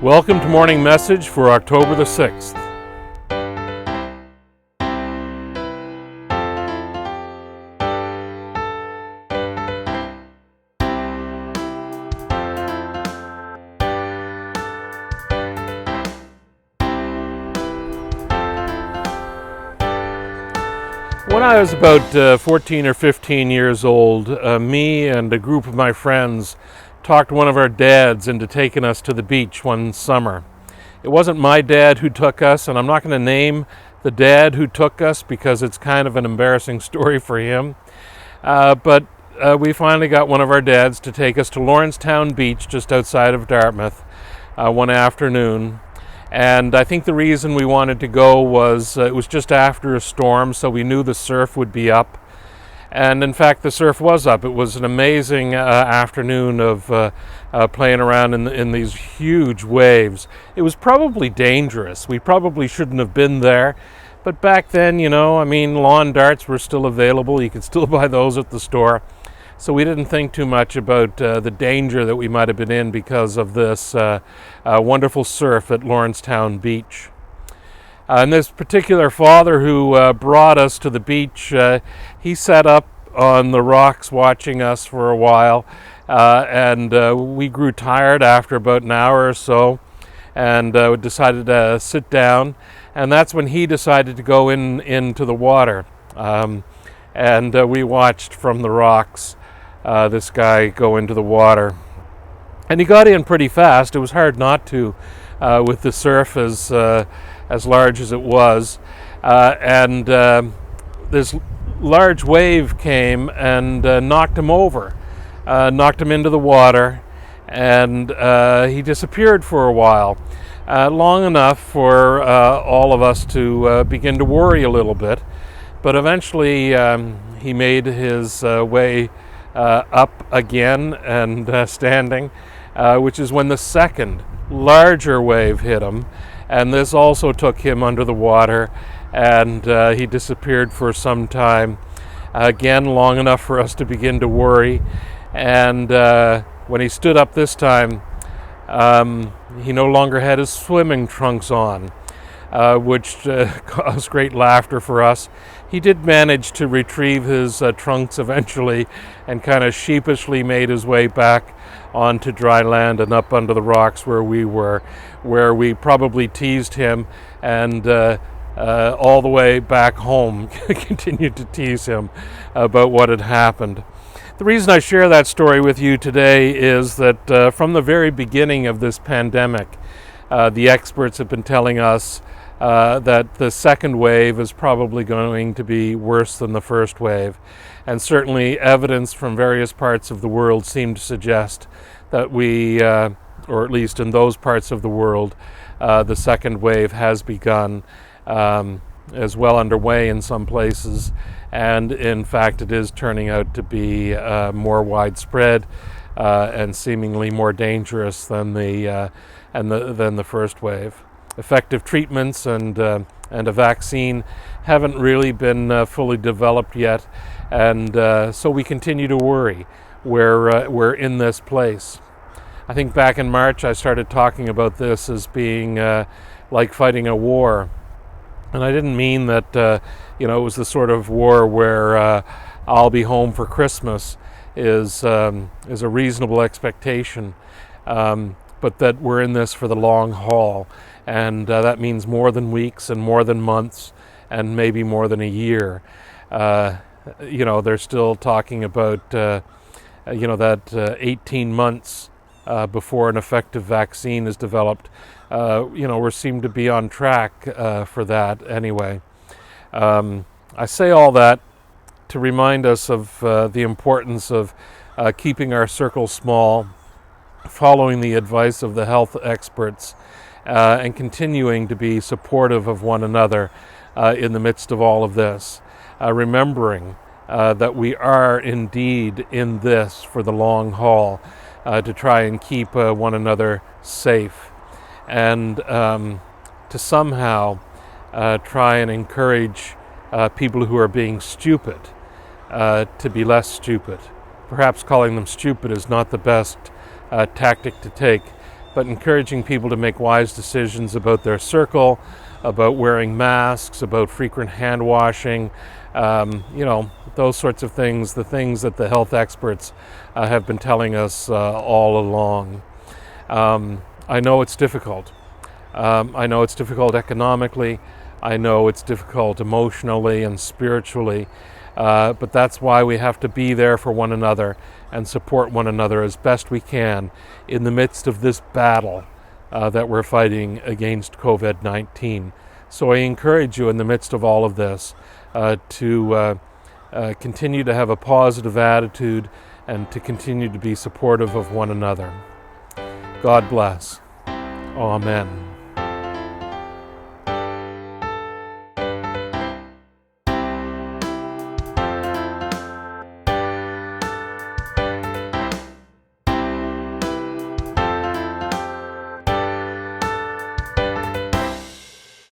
Welcome to Morning Message for October the 6th. When I was about 14 or 15 years old, me and a group of my friends talked one of our dads into taking us to the beach one summer. It wasn't my dad who took us, and I'm not going to name the dad who took us because it's kind of an embarrassing story for him. But we finally got one of our dads to take us to Lawrencetown Beach just outside of Dartmouth one afternoon. And I think the reason we wanted to go was it was just after a storm, so we knew the surf would be up. And in fact, the surf was up. It was an amazing afternoon of playing around in these huge waves. It was probably dangerous. We probably shouldn't have been there. But back then, lawn darts were still available. You could still buy those at the store. So we didn't think too much about the danger that we might have been in because of this wonderful surf at Lawrencetown Beach. And this particular father who brought us to the beach, he sat up on the rocks watching us for a while, and we grew tired after about an hour or so, and decided to sit down. And that's when he decided to go into the water, and we watched from the rocks this guy go into the water. And he got in pretty fast. It was hard not to, with the surf as large as it was, and this large wave came and knocked him over, knocked him into the water, and he disappeared for a while, long enough for all of us to begin to worry a little bit. But eventually he made his way up again and standing, which is when the second larger wave hit him. And this also took him under the water, and he disappeared for some time, again long enough for us to begin to worry. And when he stood up this time, he no longer had his swimming trunks on, which caused great laughter for us. He did manage to retrieve his trunks eventually and kind of sheepishly made his way back onto dry land and up under the rocks where we were, where we probably teased him, and all the way back home continued to tease him about what had happened. The reason I share that story with you today is that from the very beginning of this pandemic, the experts have been telling us that the second wave is probably going to be worse than the first wave. And certainly evidence from various parts of the world seem to suggest that we, or at least in those parts of the world, the second wave has begun, is well underway in some places, and in fact it is turning out to be more widespread and seemingly more dangerous than the first wave. Effective treatments and a vaccine haven't really been fully developed yet, and so we continue to worry. We're in this place. I think back in March I started talking about this as being like fighting a war, and I didn't mean that it was the sort of war where I'll be home for Christmas is a reasonable expectation, but that we're in this for the long haul. And that means more than weeks and more than months and maybe more than a year. They're still talking about, that 18 months before an effective vaccine is developed. We seem to be on track for that anyway. I say all that to remind us of the importance of keeping our circle small, following the advice of the health experts, and continuing to be supportive of one another in the midst of all of this, remembering that we are indeed in this for the long haul, to try and keep one another safe, and to somehow try and encourage people who are being stupid to be less stupid. Perhaps calling them stupid is not the best tactic to take, but encouraging people to make wise decisions about their circle, about wearing masks, about frequent hand washing, those sorts of things, the things that the health experts have been telling us all along. I know it's difficult. I know it's difficult economically. I know it's difficult emotionally and spiritually. But that's why we have to be there for one another and support one another as best we can in the midst of this battle that we're fighting against COVID-19. So I encourage you in the midst of all of this to continue to have a positive attitude and to continue to be supportive of one another. God bless. Amen.